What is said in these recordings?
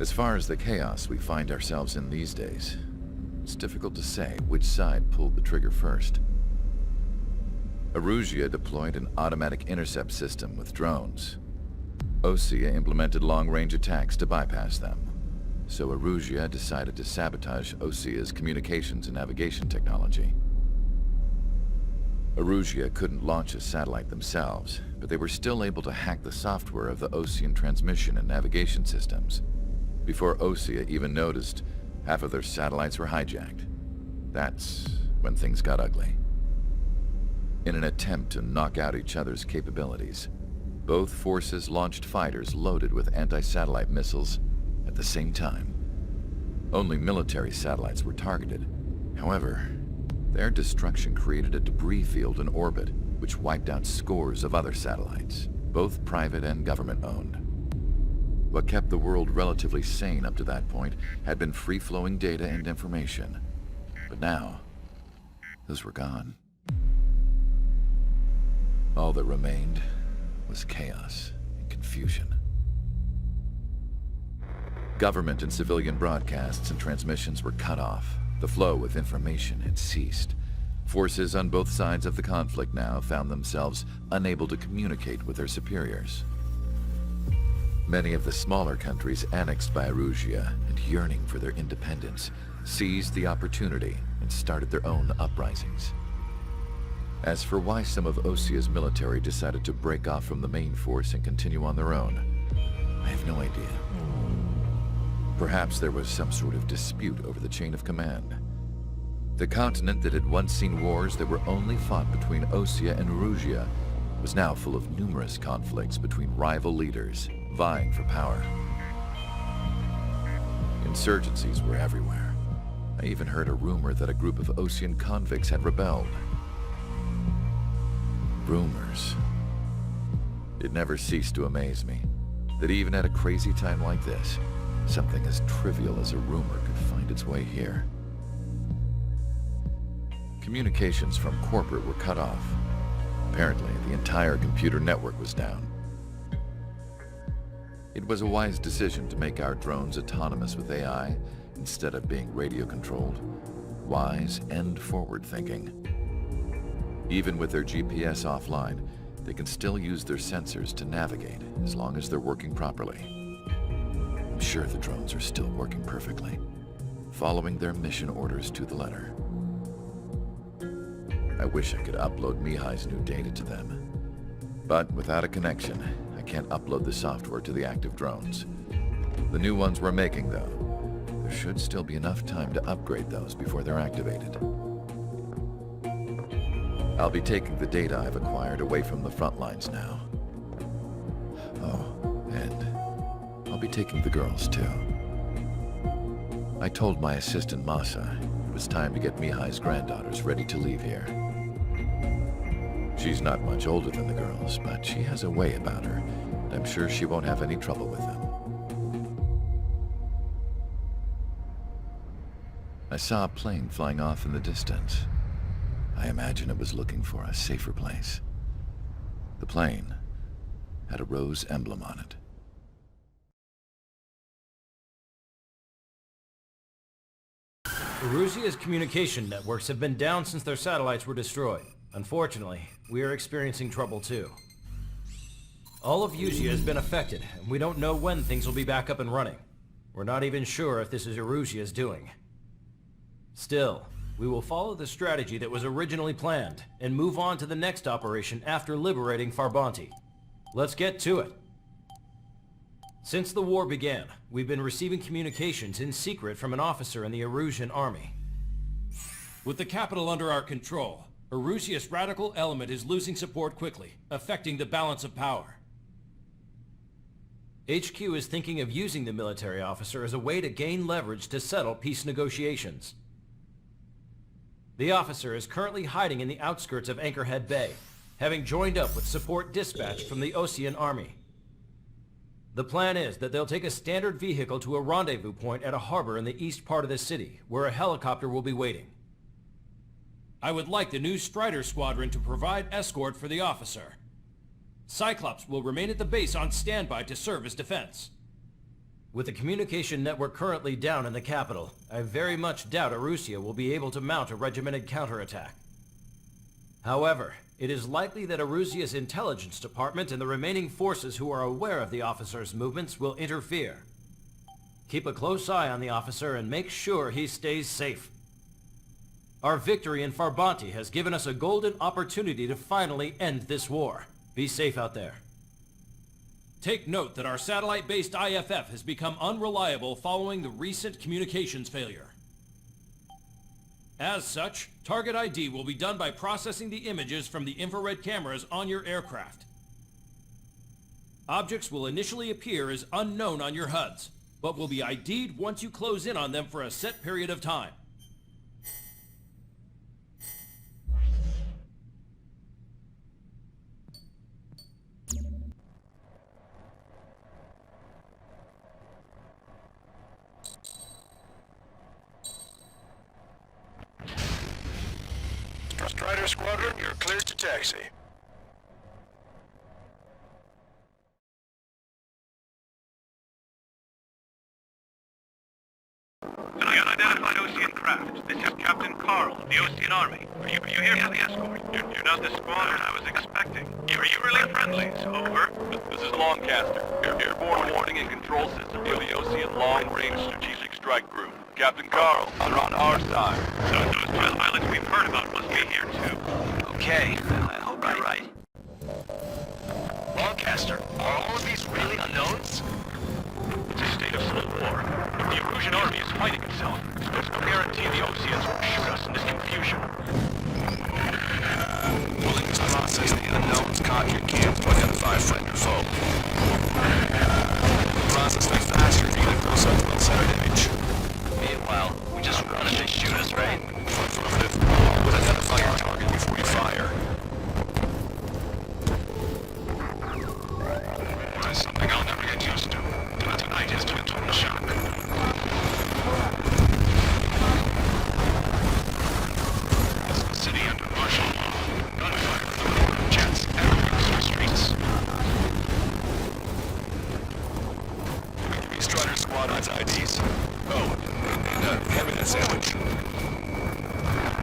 As far as the chaos we find ourselves in these days, it's difficult to say which side pulled the trigger first. Erusia deployed an automatic intercept system with drones. Osea implemented long-range attacks to bypass them. So Erusia decided to sabotage Osea's communications and navigation technology. Erusia couldn't launch a satellite themselves, but they were still able to hack the software of the Osean transmission and navigation systems. Before Osea even noticed, half of their satellites were hijacked. That's when things got ugly. In an attempt to knock out each other's capabilities, both forces launched fighters loaded with anti-satellite missiles at the same time. Only military satellites were targeted. However, their destruction created a debris field in orbit, which wiped out scores of other satellites, both private and government-owned. What kept the world relatively sane up to that point had been free-flowing data and information. But now, those were gone. All that remained was chaos and confusion. Government and civilian broadcasts and transmissions were cut off. The flow of information had ceased. Forces on both sides of the conflict now found themselves unable to communicate with their superiors. Many of the smaller countries annexed by Erusia and yearning for their independence seized the opportunity and started their own uprisings. As for why some of Osea's military decided to break off from the main force and continue on their own, I have no idea. Perhaps there was some sort of dispute over the chain of command. The continent that had once seen wars that were only fought between Osea and Erusia was now full of numerous conflicts between rival leaders vying for power. Insurgencies were everywhere. I even heard a rumor that a group of Osean convicts had rebelled. Rumors. It never ceased to amaze me that even at a crazy time like this, something as trivial as a rumor could find its way here. Communications from corporate were cut off. Apparently, the entire computer network was down. It was a wise decision to make our drones autonomous with AI instead of being radio-controlled. Wise and forward-thinking. Even with their GPS offline, they can still use their sensors to navigate as long as they're working properly. I'm sure the drones are still working perfectly, following their mission orders to the letter. I wish I could upload Mihai's new data to them. But without a connection, I can't upload the software to the active drones. The new ones we're making, though, there should still be enough time to upgrade those before they're activated. I'll be taking the data I've acquired away from the front lines now. Oh, and I'll be taking the girls, too. I told my assistant Masa it was time to get Mihai's granddaughters ready to leave here. She's not much older than the girls, but she has a way about her, and I'm sure she won't have any trouble with them. I saw a plane flying off in the distance. I imagine it was looking for a safer place. The plane had a rose emblem on it. Erusia's communication networks have been down since their satellites were destroyed. Unfortunately, we are experiencing trouble too. All of Usia has been affected, and we don't know when things will be back up and running. We're not even sure if this is Erusia's doing. Still, we will follow the strategy that was originally planned, and move on to the next operation after liberating Farbanti. Let's get to it. Since the war began, we've been receiving communications in secret from an officer in the Erusian army. With the capital under our control, Erusia's radical element is losing support quickly, affecting the balance of power. HQ is thinking of using the military officer as a way to gain leverage to settle peace negotiations. The officer is currently hiding in the outskirts of Anchorhead Bay, having joined up with support dispatched from the Osean army. The plan is that they'll take a standard vehicle to a rendezvous point at a harbor in the east part of the city, where a helicopter will be waiting. I would like the new Strider Squadron to provide escort for the officer. Cyclops will remain at the base on standby to serve as defense. With the communication network currently down in the capital, I very much doubt Arusha will be able to mount a regimented counterattack. However, it is likely that Arusha's intelligence department and the remaining forces who are aware of the officer's movements will interfere. Keep a close eye on the officer and make sure he stays safe. Our victory in Farbanti has given us a golden opportunity to finally end this war. Be safe out there. Take note that our satellite-based IFF has become unreliable following the recent communications failure. As such, target ID will be done by processing the images from the infrared cameras on your aircraft. Objects will initially appear as unknown on your HUDs, but will be ID'd once you close in on them for a set period of time. Strider Squadron, you're cleared to taxi. An unidentified Ocean craft. This is Captain Carl of the Ocean Army. Are you here for the escort? You're not the squadron I was expecting. Are you really friendlies? Over. This is Longcaster, airborne warning and control system for the Ocean Long Range Strategic Strike Group. Captain Carl, you're on our side. So those pilots we've heard about must be here too. Okay, I hope I'm right. Lancaster, are all of these really unknowns? It's a state of civil war. The Erusian army is fighting itself. There's no guarantee the Oceans won't shoot us in this confusion. Willing to process the unknowns, cock your cans to identify friend or foe. Process them faster if you can close up to well-centered image. Meanwhile, we just run and they shoot us, right? Affirmative. But identify your target before you fire. There's something I'll never get used to. Tonight is to a total shock. This is a city under martial law. Gunfire, jets, everything's for streets. Give me Strider Squad eyes IDs. Oh, and hand me that sandwich.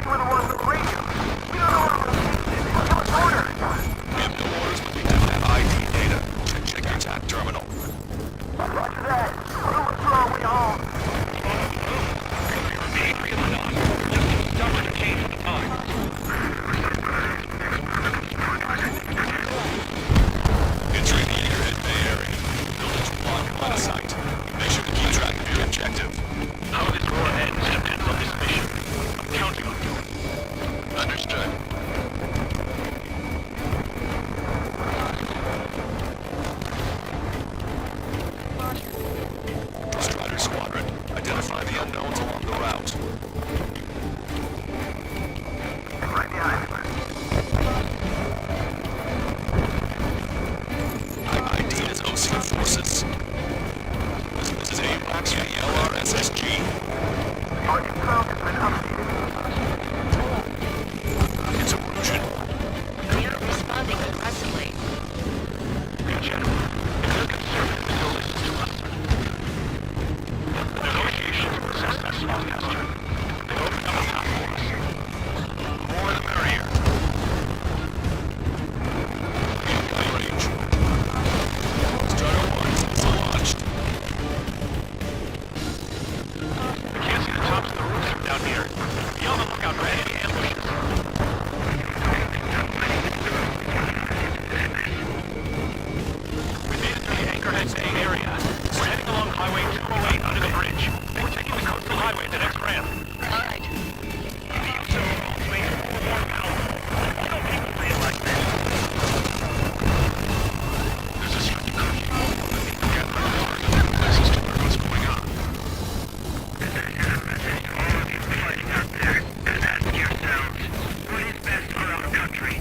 We're the ones with the radio. We don't know what we're give us orders. We have no orders, but we have that ID data. Check your TAP terminal. Roger that. We'll withdraw our way home. Angry or not, we're just too stubborn to change the time. Entering the Anchorhead Bay Area. Buildings will block your line of sight. Make sure to keep track of your objective. How this war ends depends on this mission. I'm counting on you. Understood. Strider Squadron, identify the unknowns along the route. Right behind me. ID is OC Forces. This is AWACS via LRSSG. Target sound has been updated. It's Erusian. We are responding aggressively. Gentlemen, if they're conservative, they'll listen to us. The negotiations will assess that Lancaster. They opened up a path for us. The more the merrier. High range. Strider 1 is launched. I can't see the tops of the roofs from down here. Be on the lookout for enemy ambushes. We made it through the Anchorhead Bay area. We're heading along Highway 208 under the bridge. We're taking the coastal highway at the next ramp. All right. I don't people play it like this. There's a strict curfew. Get the access to what's going on. This is a message to all of you fighting out there. And ask yourselves, what is best for our country?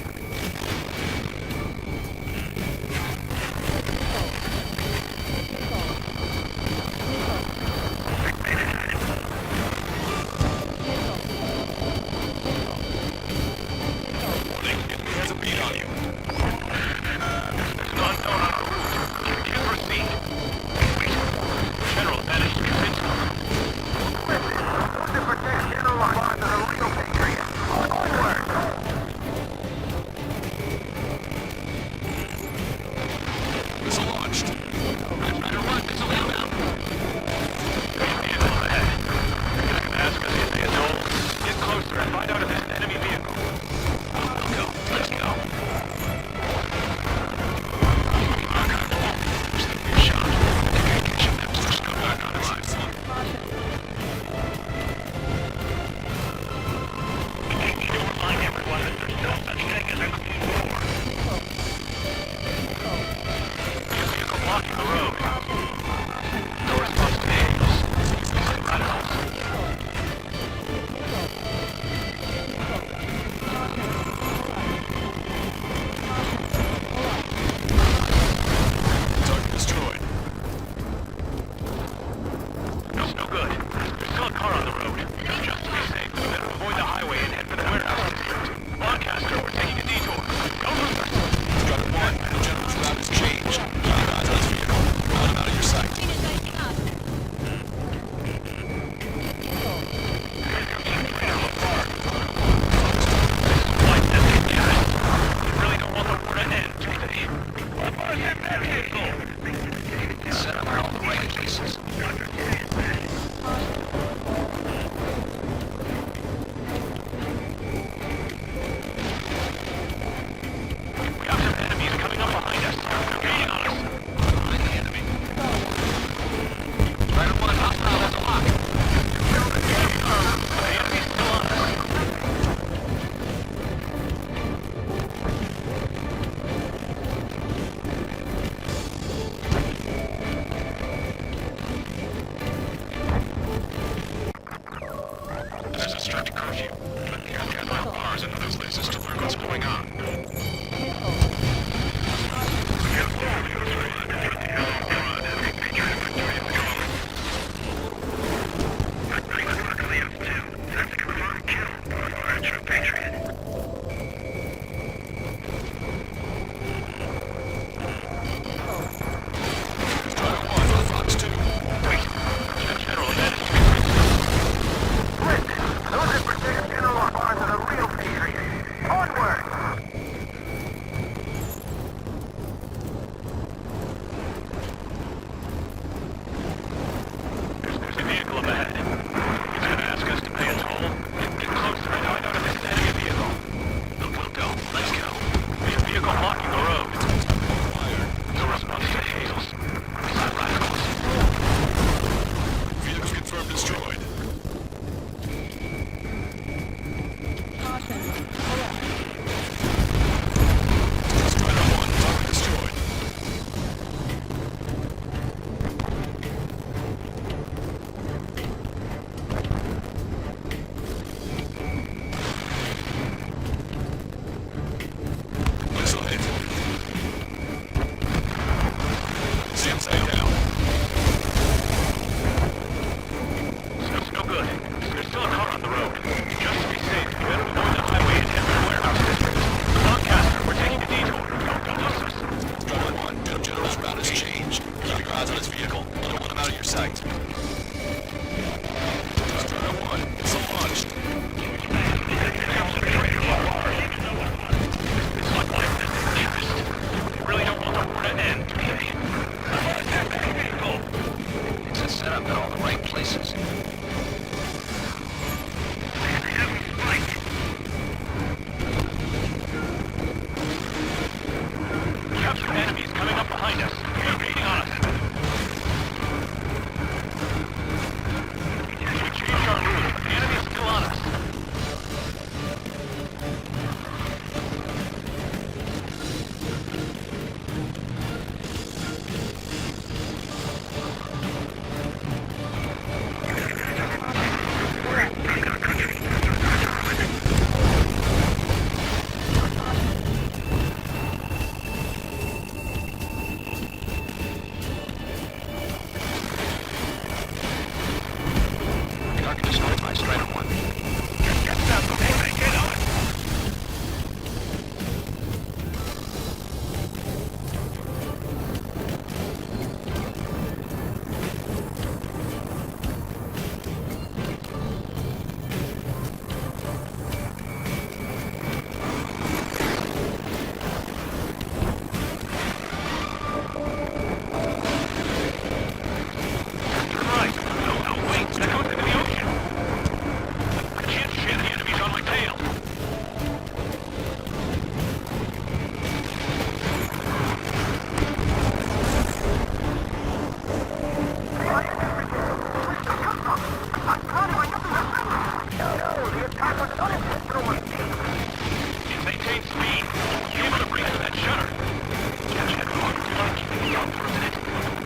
stop for a minute?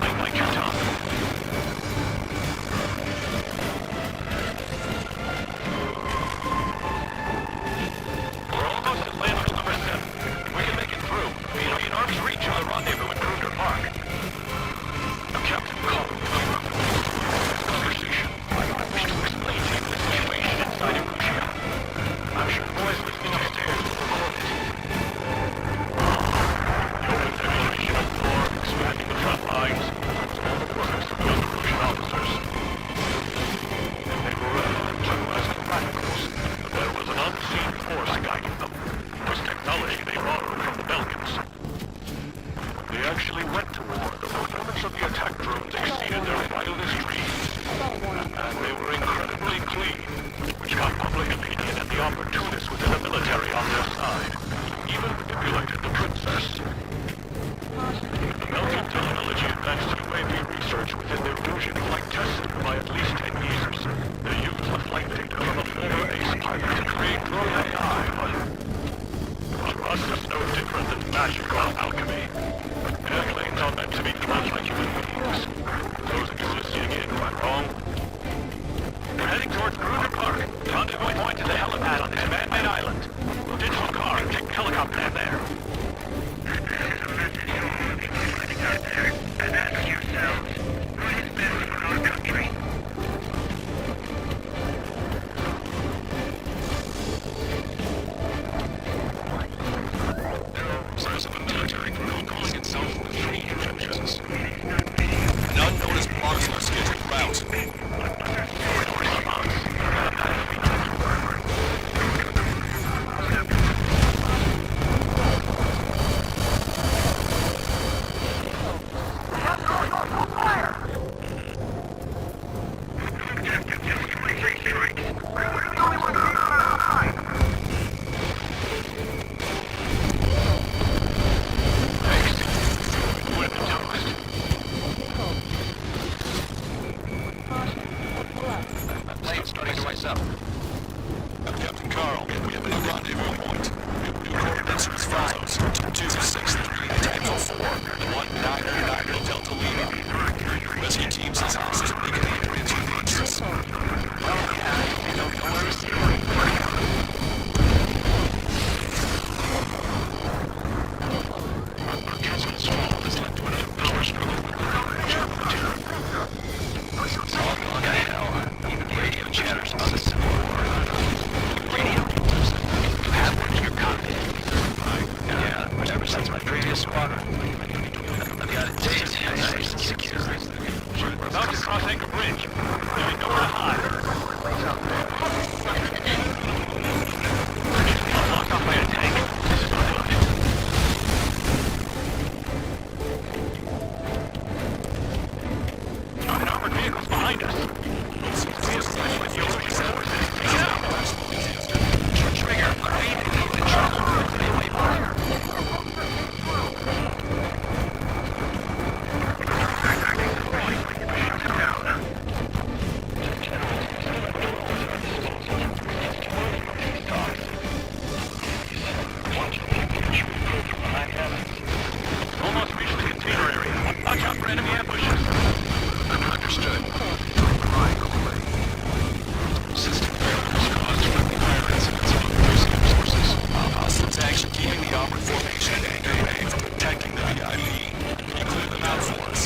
I like your tongue. We're almost at landfill number 7. We can make it through. We'll be in arm's reach of the rendezvous at Kruger Park. Now, Captain, call me. Conversation. I wish to explain to you the situation inside of Russia. I'm sure the boys listening upstairs will record it. The open demolition of floor, expanding the front lines. All the works of the Russian officers. And they were as radicals. But there was an unseen force guiding them. It was technology they borrowed from the Belgians. They actually went to war. The performance of the attack drones exceeded their wildest dreams. And they were incredibly clean, which got public opinion and the opportunists within the military on their side. Even manipulated the princess. The Belgian technology advanced UAV research within their Fusion flight test center by at least 10 years. They used the flight data from a former ace pilot to create drone AI. To us, it's no different than magic or alchemy. Airplanes are meant to be flying like human beings. Those existing in went wrong. We're heading towards Kruger Park. Rendezvous point is a helipad on this man-made island. We'll ditch the car and take the helicopter in there. This is a message to all the people living out there, and ask yourselves, what is best for our country? Signs of a military group calling itself the Free Intentions. An unnoticed marks on our scheduled route. Captain Carl, we have a new rendezvous point. New coordinates with follows: 263 Tango 4 and 1999 Delta Lima. Rescue teams as houses and making the area to the access. Our Cascades fall has led to another power struggle with the German material. It's all gone to hell. Even the radio chatters about the Civil War. Radio you have one in your cockpit. Yeah, ever since my previous squadron. I've got it taped, nice and secure. We're about to cross Anchor Bridge. There ain't nowhere to hide. I'm locked off by a tank. This is not good. An armored vehicle's behind us. With the Russian forces. Take it out. Trigger, read the trouble. They might fire. Almost reached the container area. Watch out for enemy ambushes. Understood. System failures caused friendly fire incidents among museum sources. Hostile tanks are keeping the armored formation at Anchor Bay from protecting the VIP. Can you clear them out for us?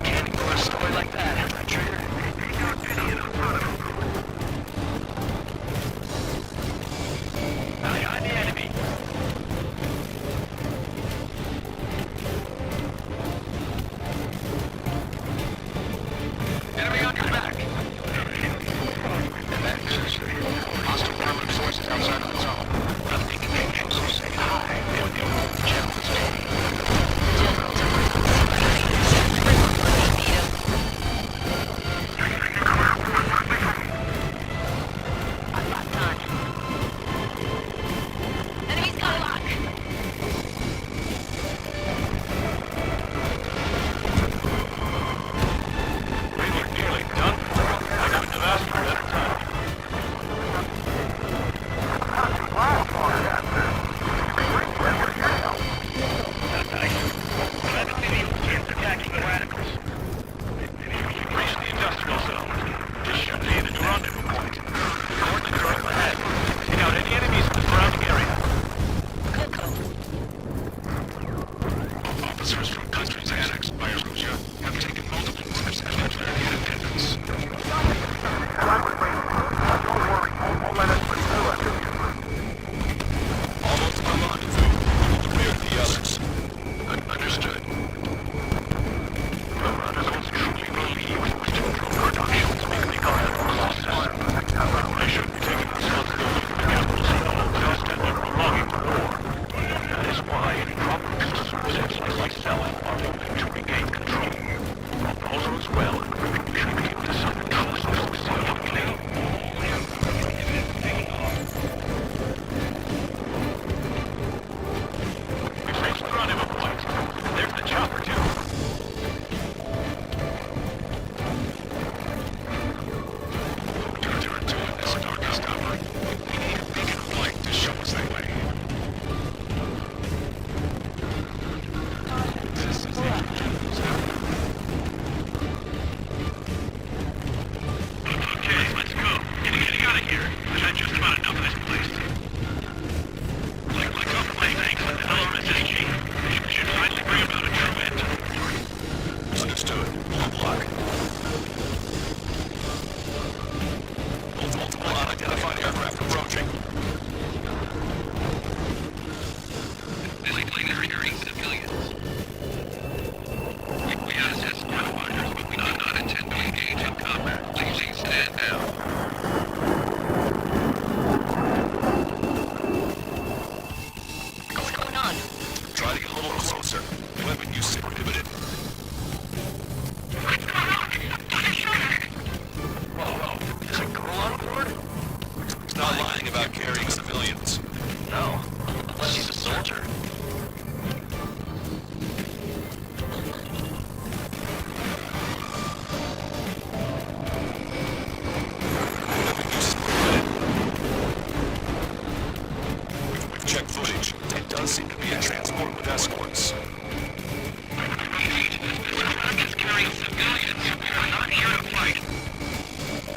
Can't ignore a story like that. well. Keep this under control. We've reached the rendezvous point. There's the chopper, too. This darkest hour. We need a beacon of light to show us the way. This is the Okay, let's go. Getting out of here. I've had just about enough of this place. Like I'm playing things with the LRSSG. We should finally bring about a true end. Understood. All block. Multiple unidentified aircraft approaching. Physically carrying civilians. We assess fighters, but we do not intend to engage in combat. Please stand down. What's going on? Try to get a little closer. Weapon use is prohibited. Whoa. Is a girl on board? He's not lying about carrying civilians. No. Unless he's a soldier. Weapon use is prohibited. We've checked footage. It does seem to be a transport with escorts. Indeed. This craft is carrying civilians. We are not here to fight.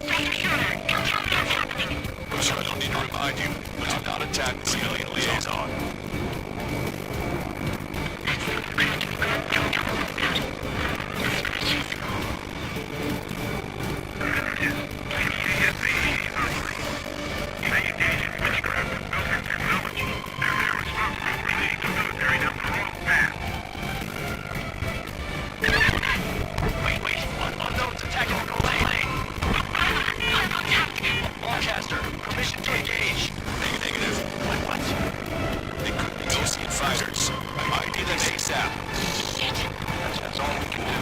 Dr. Schroeder, don't tell me what's happening. I'm sure I don't need to remind you, but do not attack the civilian liaison. Wait. Unknown's attacking the lane. Broadcaster, permission to engage. Negative. What? They could be Ocean fighters. ID them ASAP. That's all we can do.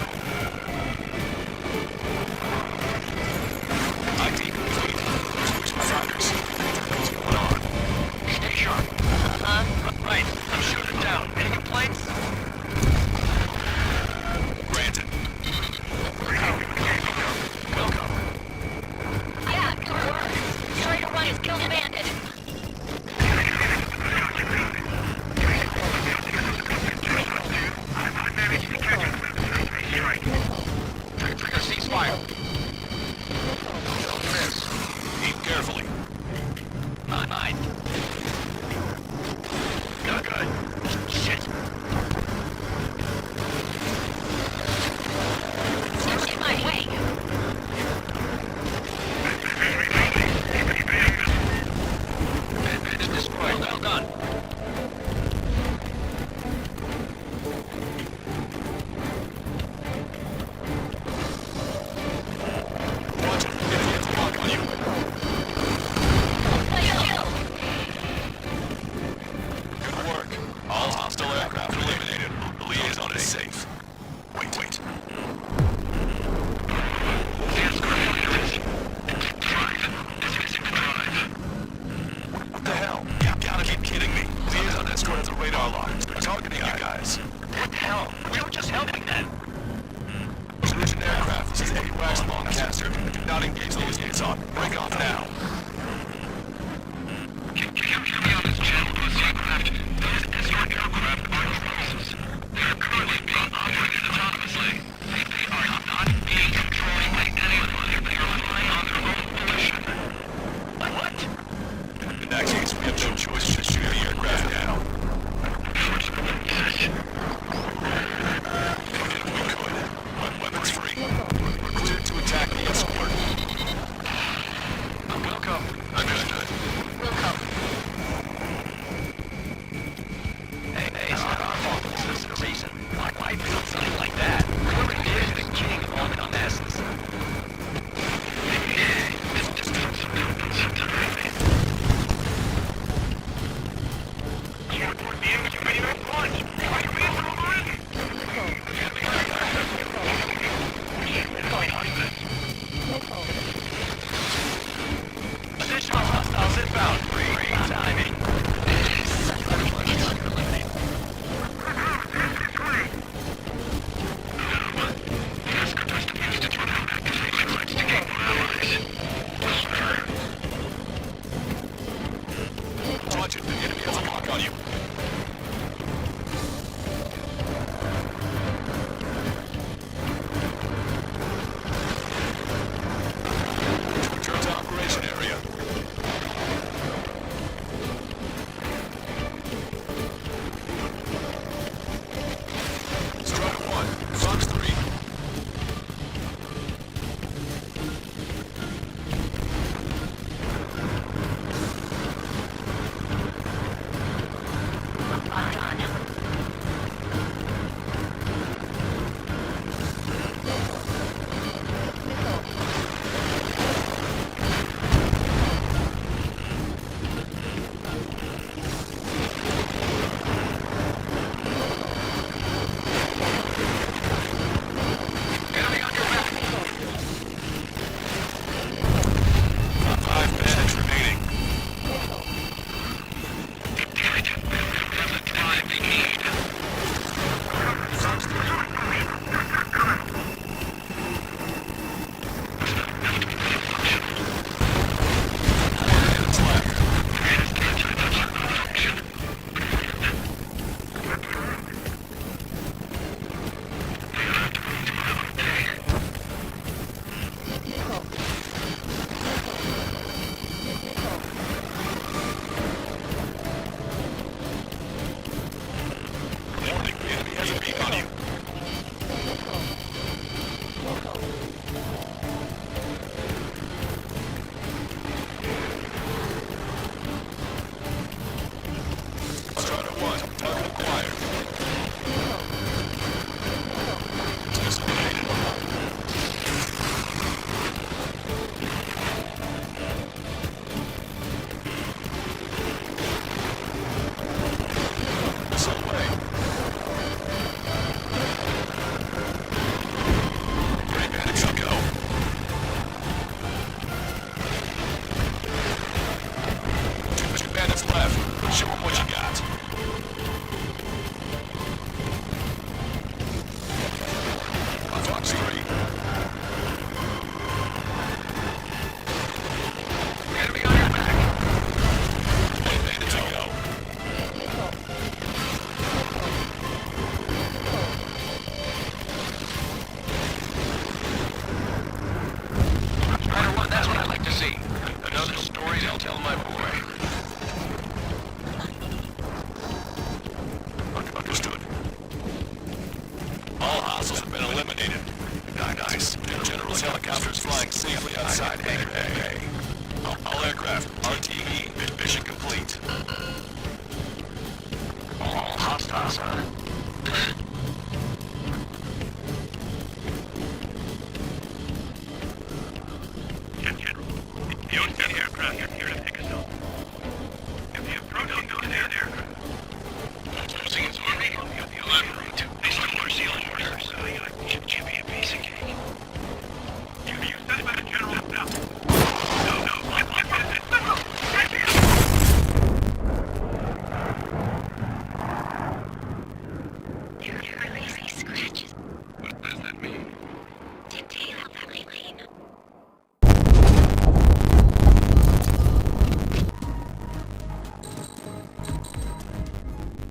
ID complete. There's Ocean fighters. What's going on? Stay sharp. Right. I'm shooting down. Any complaints? Granted. Welcome. Yeah, good work. Schroeder 1 has killed a bandit. Trigger ceasefire. Don't miss. Aim carefully. Mine. Not good. Shit. Don't get my way. Bandit destroyed. Well done. Watch it. It's a lock on you. Good work. All hostile aircraft eliminated. The liaison is safe. Wait. What the hell? You gotta be kidding me. Liaison escort has a radar lock. They're targeting you guys. What the hell? We were just helping then. Solution aircraft. This is AWACS Longcaster. Do not engage the liaison. Break off now. Can you hear me on this channel, Pussy Aircraft? Those escort aircraft are drones. They are currently being operated autonomously. They are not being controlled by anyone. They are flying on their own volition. What? In that case, we have no choice but to shoot the aircraft down. If we could. Weapons free. We're cleared to attack the escort. Go. timing. Roger, the enemy has a lock on you. Return to operation area. Strider 1, Fox 3. Helicopters flying safely outside Hangar A. All aircraft, RTE, mission complete. All hostiles, huh? The Ocean aircraft are here to pick us up. If the approach is to that aircraft, using its army, elaborate. They still are sealing orders.